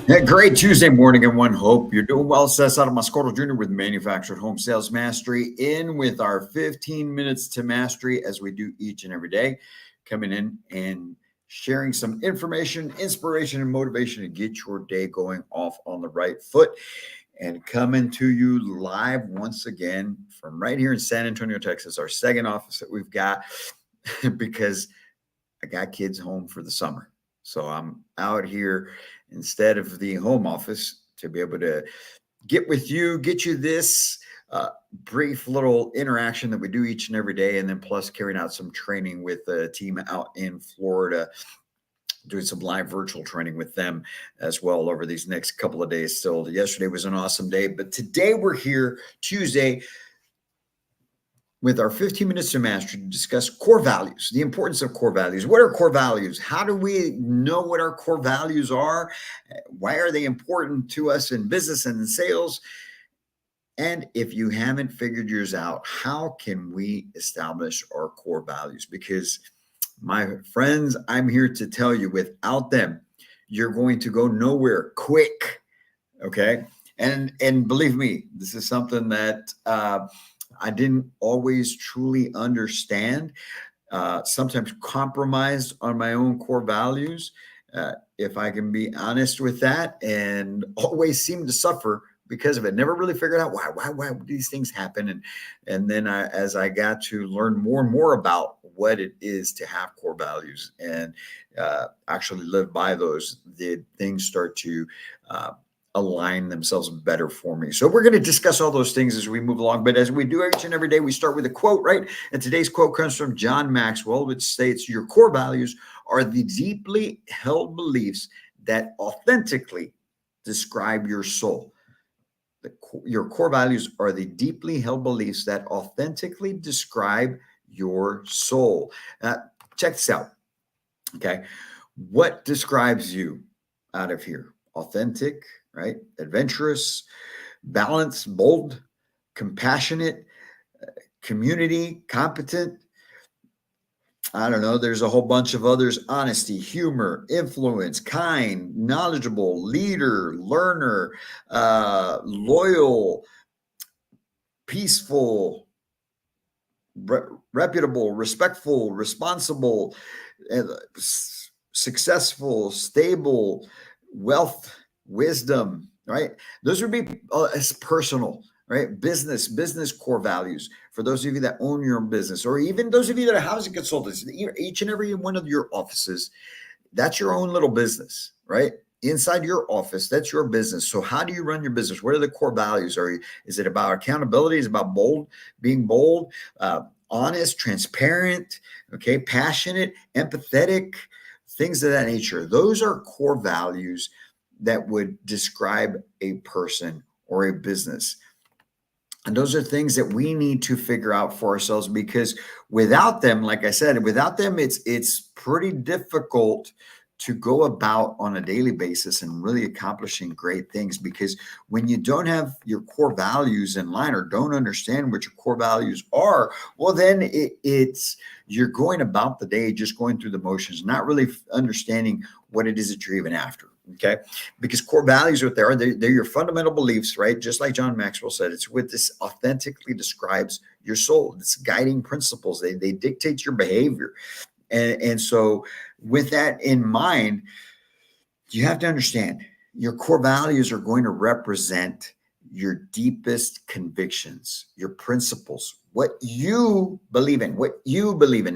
Yeah, great Tuesday morning, everyone. Hope you're doing well. Cesar Mascoro Jr. with Manufactured Home Sales Mastery in with our 15 minutes to mastery as we do each and every day, coming in and sharing some information, inspiration, and motivation to get your day going off on the right foot and coming to you live once again from right here in San Antonio, Texas, our second office that we've got because I got kids home for the summer. So I'm out here instead of the home office to be able to get with you, get you this brief little interaction that we do each and every day, and then plus carrying out some training with a team out in Florida, doing some live virtual training with them as well over these next couple of days. Still, yesterday was an awesome day, but today we're here Tuesday with our 15 minutes to mastery to discuss core values, the importance of core values. What are core values? How do we know what our core values are? Why are they important to us in business and in sales? And if you haven't figured yours out, how can we establish our core values? Because my friends, I'm here to tell you, without them, you're going to go nowhere quick. Okay. And believe me, this is something that I didn't always truly understand. Sometimes compromised on my own core values, if I can be honest with that, and always seemed to suffer because of it. Never really figured out why these things happen, and then as I got to learn more and more about what it is to have core values and actually live by those, the things start to align themselves better for me. So we're going to discuss all those things as we move along. But as we do each and every day, we start with a quote, right? And today's quote comes from John Maxwell, which states, "Your core values are the deeply held beliefs that authentically describe your soul." Your core values are the deeply held beliefs that authentically describe your soul. Check this out. Okay. What describes you out of here? Authentic, right? Adventurous, balanced, bold, compassionate, community, competent. I don't know. There's a whole bunch of others: honesty, humor, influence, kind, knowledgeable, leader, learner, loyal, peaceful, reputable, respectful, responsible, successful, stable, wealth, wisdom, right? Those would be as personal, right? Business core values for those of you that own your own business, or even those of you that are housing consultants. Each and every one of your offices, that's your own little business, right? Inside your office, that's your business. So how do you run your business? What are the core values? Is it about accountability? Is it about being bold, honest, transparent, okay, passionate, empathetic, things of that nature? Those are core values that would describe a person or a business. And those are things that we need to figure out for ourselves, because without them, like I said, without them, it's pretty difficult to go about on a daily basis and really accomplishing great things. Because when you don't have your core values in line, or don't understand what your core values are, well, then it's you're going about the day just going through the motions, not really understanding what it is that you're even after. Okay. Because core values are what they are. They're your fundamental beliefs, right? Just like John Maxwell said, it's what this authentically describes your soul. It's guiding principles. They dictate your behavior. And so with that in mind, you have to understand your core values are going to represent your deepest convictions, your principles, what you believe in,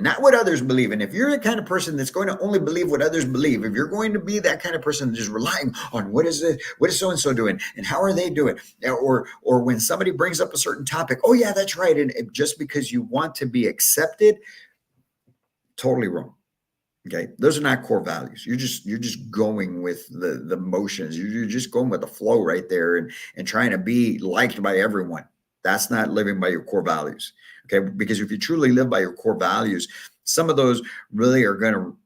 not what others believe in. If you're the kind of person that's going to only believe what others believe, if you're going to be that kind of person just relying on what is so and so doing, and how are they doing, or when somebody brings up a certain topic, oh yeah, that's right, and just because you want to be accepted, totally wrong. Okay, those are not core values. You're just going with the motions. You're just going with the flow right there, and trying to be liked by everyone. That's not living by your core values. Okay, because if you truly live by your core values, some of those really are going to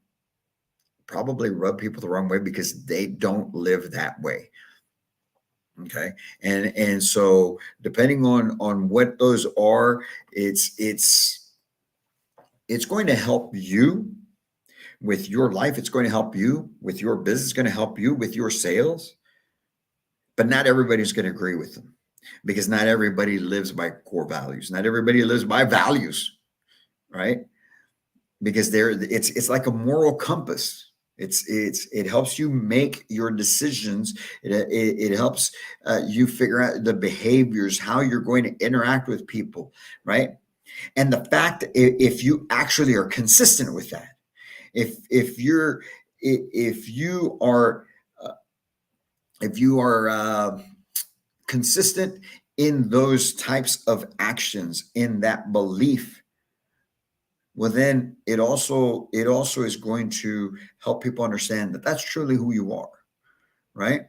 probably rub people the wrong way because they don't live that way. Okay, and so depending on what those are, it's going to help you with your life. It's going to help you with your business. It's going to help you with your sales. but not everybody's going to agree with them because not everybody lives by core values. Not everybody lives by values, right? Because it's like a moral compass. It helps you make your decisions. It helps you figure out the behaviors, how you're going to interact with people, right? And the fact if you actually are consistent with that, if you are consistent in those types of actions, in that belief, well, then it also is going to help people understand that that's truly who you are, right?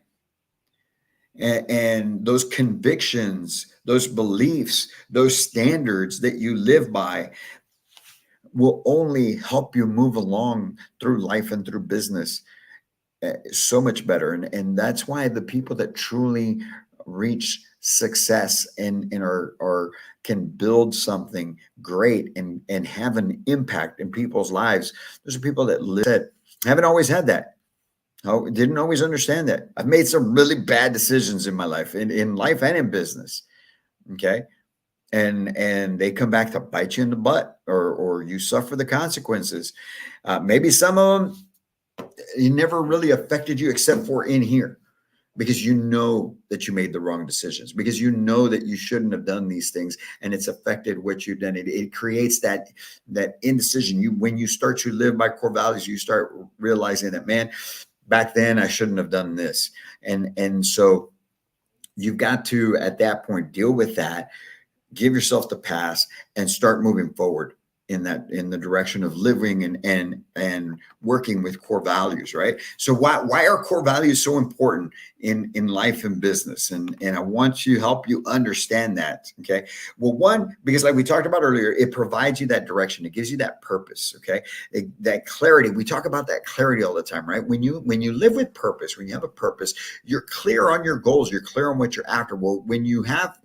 And those convictions, those beliefs, those standards that you live by will only help you move along through life and through business so much better. And that's why the people that truly reach success and are can build something great and have an impact in people's lives. Those are people that haven't always had that. I didn't always understand that. I've made some really bad decisions in my life, in life and in business. Okay. And they come back to bite you in the butt, or you suffer the consequences. Maybe some of them it never really affected you except for in here, because you know that you made the wrong decisions, because you know that you shouldn't have done these things, and it's affected what you've done. It creates that indecision. When you start to live by core values, you start realizing that, man, back then I shouldn't have done this. And so you've got to, at that point, deal with that, give yourself the pass, and start moving forward in the direction of living and working with core values, right? So why are core values so important in life and business? And I want to help you understand that. Okay. Well, one, because like we talked about earlier, it provides you that direction. It gives you that purpose. Okay. That clarity. We talk about that clarity all the time, right? When you live with purpose, when you have a purpose, you're clear on your goals. You're clear on what you're after. Well, when you have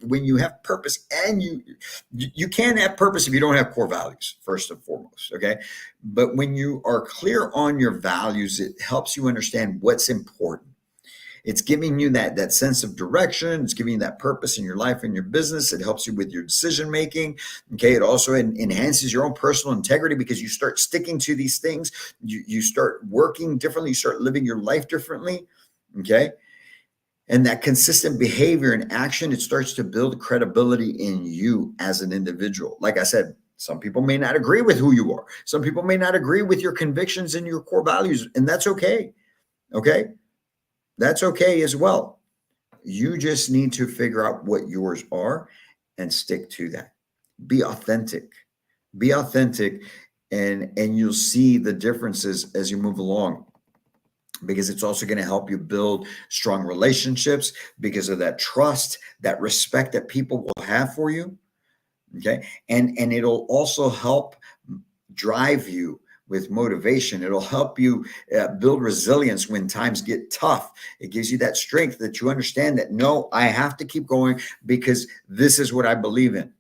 purpose, and you can't have purpose if you don't have core values, first and foremost. Okay. But when you are clear on your values, it helps you understand what's important. It's giving you that sense of direction. It's giving you that purpose in your life and your business. It helps you with your decision making. Okay. It also enhances your own personal integrity, because you start sticking to these things. You start working differently. You start living your life differently. Okay. And that consistent behavior and action, it starts to build credibility in you as an individual. Like I said, some people may not agree with who you are. Some people may not agree with your convictions and your core values, and that's okay. Okay. That's okay as well. You just need to figure out what yours are and stick to that. Be authentic. Be authentic, and you'll see the differences as you move along, because it's also going to help you build strong relationships because of that trust, that respect that people will have for you. Okay. And it'll also help drive you with motivation. It'll help you build resilience when times get tough. It gives you that strength that you understand that, no, I have to keep going because this is what I believe in.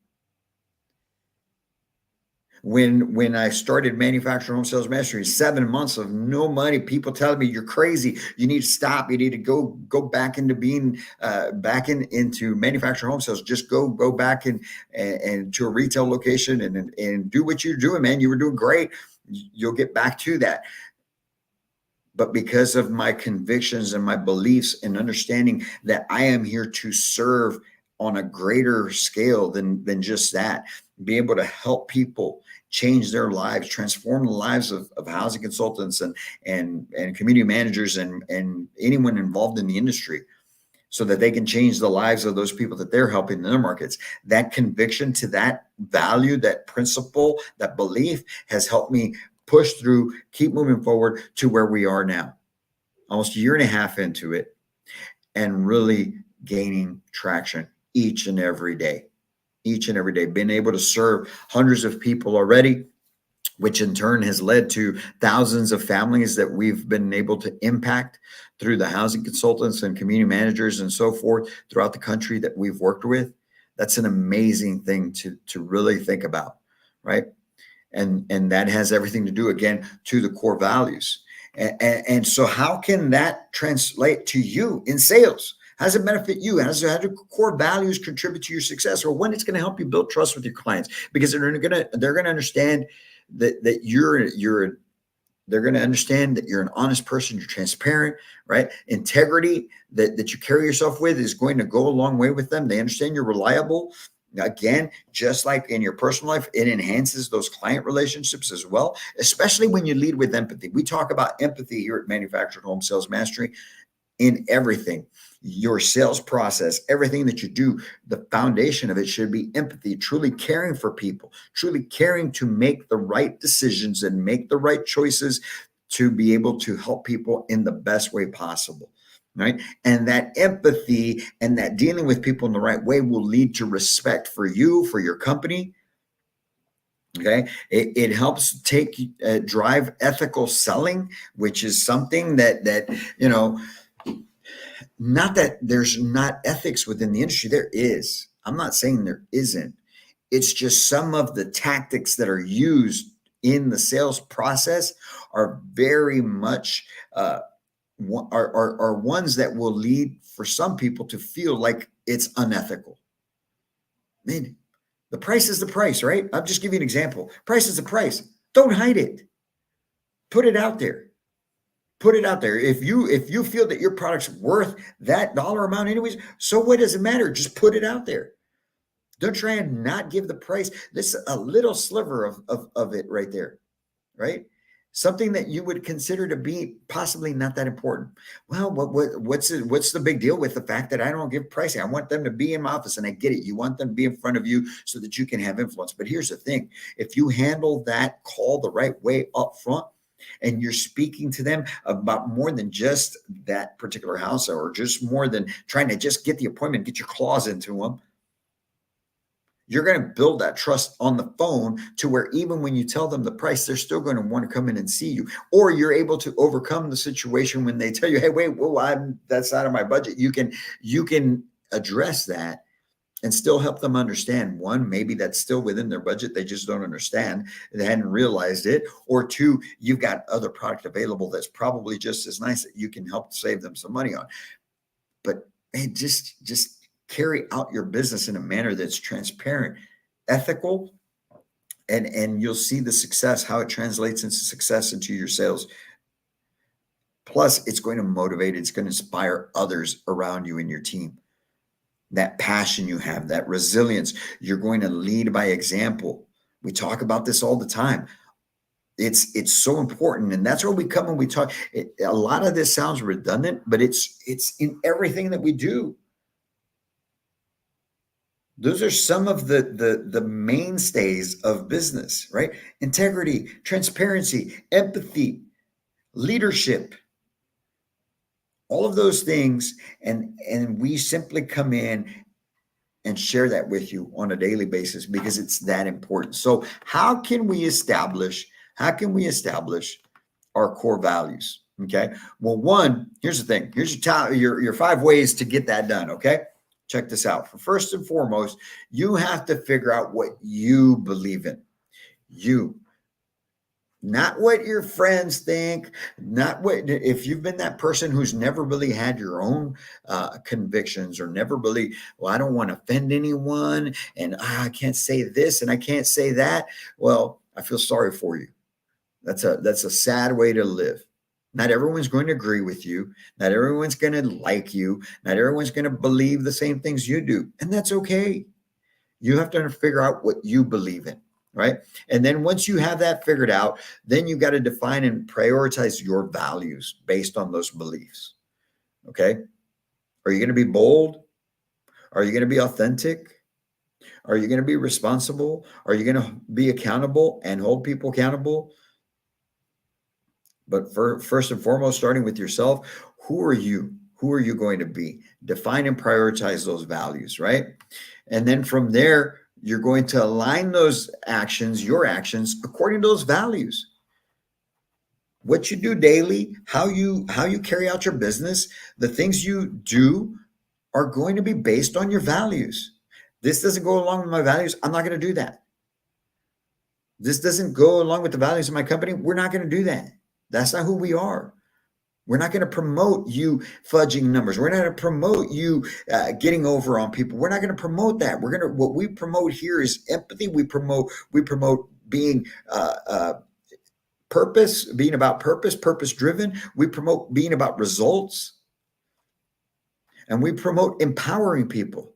When I started Manufactured Home Sales Mastery, 7 months of no money, people telling me, you're crazy. You need to stop. You need to go back into being into manufactured home sales. Just go back and to a retail location and do what you're doing, man. You were doing great. You'll get back to that. But because of my convictions and my beliefs and understanding that I am here to serve on a greater scale than just that, be able to help people change their lives, transform the lives of housing consultants and community managers and anyone involved in the industry, so that they can change the lives of those people that they're helping in their markets. That conviction to that value, that principle, that belief has helped me push through, keep moving forward to where we are now, almost a year and a half into it, and really gaining traction each and every day. Been able to serve hundreds of people already, which in turn has led to thousands of families that we've been able to impact through the housing consultants and community managers and so forth throughout the country that we've worked with. That's an amazing thing to really think about, right? And that has everything to do, again, to the core values. And so how can that translate to you in sales? How does it benefit you? How do core values contribute to your success? Or when it's going to help you build trust with your clients, because they're gonna understand that they're going to understand that you're an honest person, you're transparent, right? Integrity that you carry yourself with is going to go a long way with them. They understand you're reliable. Again, just like in your personal life, it enhances those client relationships as well, especially when you lead with empathy. We talk about empathy here at Manufactured Home Sales Mastery in everything. Your sales process, everything that you do, the foundation of it should be empathy, truly caring for people, truly caring to make the right decisions and make the right choices to be able to help people in the best way possible. Right. And that empathy and that dealing with people in the right way will lead to respect for you, for your company. Okay. It helps drive ethical selling, which is something that, not that there's not ethics within the industry. There is. I'm not saying there isn't. It's just some of the tactics that are used in the sales process are very much are ones that will lead for some people to feel like it's unethical. I mean, the price is the price, right? I'll just give you an example. Price is the price. Don't hide it. Put it out there. Put it out there. If you feel that your product's worth that dollar amount anyways, so what does it matter? Just put it out there. Don't try and not give the price. This is a little sliver of it right there, right? Something that you would consider to be possibly not that important. Well, what's the big deal with the fact that I don't give pricing? I want them to be in my office, and I get it. You want them to be in front of you so that you can have influence. But here's the thing: if you handle that call the right way up front, and you're speaking to them about more than just that particular house, or just more than trying to just get the appointment, get your claws into them, you're going to build that trust on the phone to where even when you tell them the price, they're still going to want to come in and see you. Or you're able to overcome the situation when they tell you, hey, wait, that's out of my budget. You can address that and still help them understand. One, maybe that's still within their budget. They just don't understand. They hadn't realized it. Or two, you've got other product available that's probably just as nice that you can help save them some money on. But hey, just carry out your business in a manner that's transparent, ethical, and you'll see the success, how it translates into success into your sales. Plus, it's going to motivate, it's going to inspire others around you and your team. That passion you have, that resilience, you're going to lead by example. We talk about this all the time. It's so important, and that's where we come when we talk. A lot of this sounds redundant, but it's in everything that we do. Those are some of the mainstays of business, right? Integrity, transparency, empathy, leadership, all of those things. And we simply come in and share that with you on a daily basis because it's that important. So how can we establish our core values? Okay. Well, one, here's the thing. Here's your 5 ways to get that done. Okay. Check this out. First and foremost, you have to figure out what you believe in. You, not what your friends think, not what, if you've been that person who's never really had your own convictions, or never really, well, I don't want to offend anyone, and I can't say this and I can't say that. Well, I feel sorry for you. That's a sad way to live. Not everyone's going to agree with you. Not everyone's going to like you. Not everyone's going to believe the same things you do. And that's okay. You have to figure out what you believe in, right? And then once you have that figured out, then you got to define and prioritize your values based on those beliefs. Okay? Are you going to be bold? Are you going to be authentic? Are you going to be responsible? Are you going to be accountable and hold people accountable? But first and foremost, starting with yourself, who are you? Who are you going to be? Define and prioritize those values, right? And then from there, you're going to align those actions, your actions, according to those values. What you do daily, how you carry out your business, the things you do are going to be based on your values. This doesn't go along with my values. I'm not going to do that. This doesn't go along with the values of my company. We're not going to do that. That's not who we are. We're not going to promote you fudging numbers. We're not going to promote you getting over on people. We're not going to promote that. What we promote here is empathy. We promote being purpose, being about purpose, purpose driven. We promote being about results, and we promote empowering people.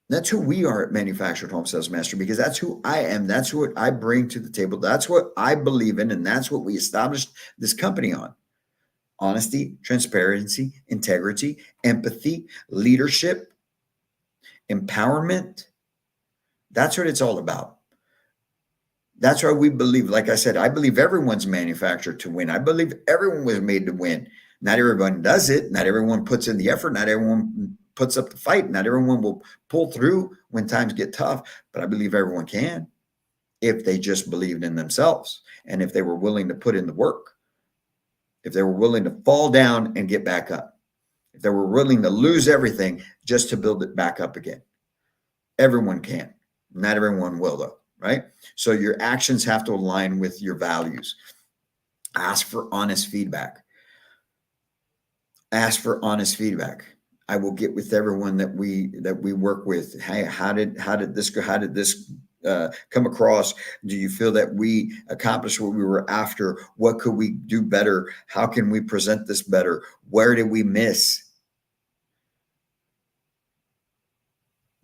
That's who we are at Manufactured Home Sales Mastery, because that's who I am. That's what I bring to the table. That's what I believe in, and that's what we established this company on. Honesty, transparency, integrity, empathy, leadership, empowerment. That's what it's all about. That's why we believe, like I said, I believe everyone's manufactured to win. I believe everyone was made to win. Not everyone does it. Not everyone puts in the effort. Not everyone puts up the fight. Not everyone will pull through when times get tough. But I believe everyone can, if they just believed in themselves and if they were willing to put in the work. If they were willing to fall down and get back up, if they were willing to lose everything just to build it back up again. Everyone can. Not everyone will, though, right? So your actions have to align with your values. Ask for honest feedback. Ask for honest feedback. I will get with everyone that we work with. Hey, how did this go? How did this come across? Do you feel that we accomplished what we were after? What could we do better? How can we present this better? Where did we miss?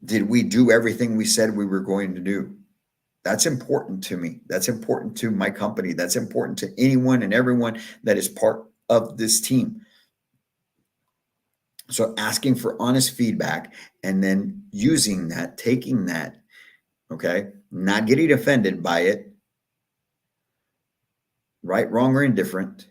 Did we do everything we said we were going to do? That's important to me. That's important to my company. That's important to anyone and everyone that is part of this team. So asking for honest feedback and then using that, taking that, okay, not getting offended by it, right, wrong, or indifferent,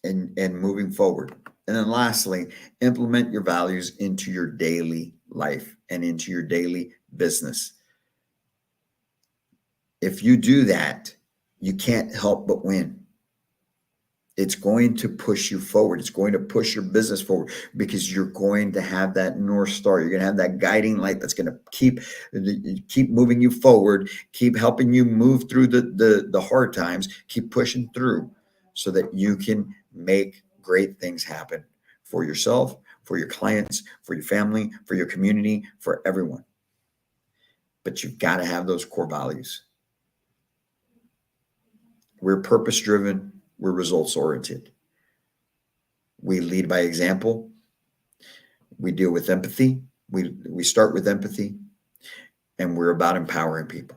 and moving forward. And then lastly, implement your values into your daily life and into your daily business. If you do that, you can't help but win. It's going to push you forward. It's going to push your business forward, because you're going to have that North Star. You're going to have that guiding light that's going to keep moving you forward, keep helping you move through the hard times, keep pushing through, so that you can make great things happen for yourself, for your clients, for your family, for your community, for everyone. But you've got to have those core values. We're purpose-driven. We're results-oriented. We lead by example. We deal with empathy. We start with empathy, and we're about empowering people.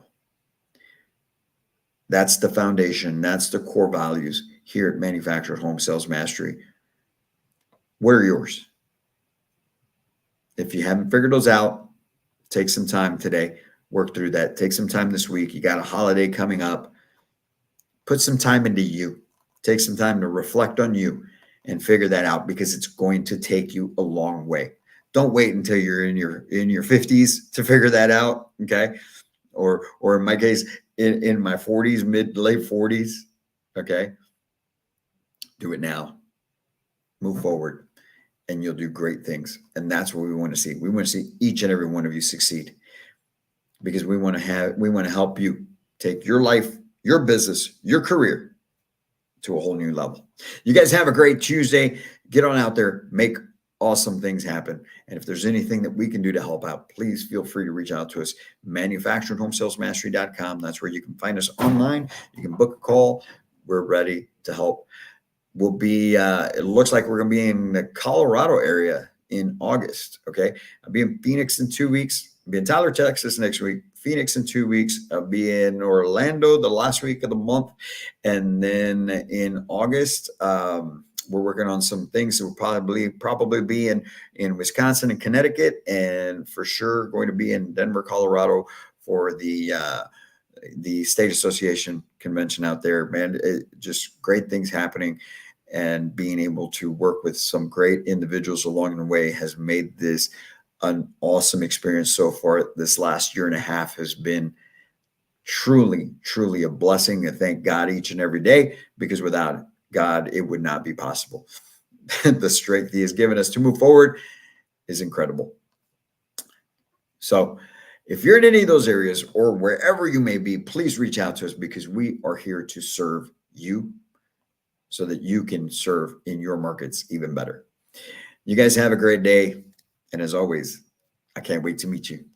That's the foundation. That's the core values here at Manufactured Home Sales Mastery. What are yours? If you haven't figured those out, take some time today. Work through that. Take some time this week. You got a holiday coming up. Put some time into you. Take some time to reflect on you and figure that out, because it's going to take you a long way. Don't wait until you're in your 50s to figure that out, okay? Or in my case, in my 40s, mid to late 40s, okay? Do it now. Move forward, and you'll do great things. And that's what we want to see. We want to see each and every one of you succeed, because we want to help you take your life, your business, your career to a whole new level. You guys have a great Tuesday. Get on out there, make awesome things happen. And if there's anything that we can do to help out, please feel free to reach out to us. manufacturedhomesalesmastery.com. That's where you can find us online. You can book a call. We're ready to help. We'll be, it looks like we're going to be in the Colorado area in August. Okay. I'll be in Phoenix in 2 weeks. I'll be in Tyler, Texas next week. Phoenix in 2 weeks. I'll be in Orlando the last week of the month. And then in August, we're working on some things that will probably be in Wisconsin and Connecticut, and for sure going to be in Denver, Colorado for the State Association convention out there. Man, just great things happening, and being able to work with some great individuals along the way has made this an awesome experience so far. This last year and a half has been truly, truly a blessing. And thank God each and every day, because without God, it would not be possible. The strength He has given us to move forward is incredible. So if you're in any of those areas or wherever you may be, please reach out to us, because we are here to serve you. so that you can serve in your markets even better. You guys have a great day. And as always, I can't wait to meet you.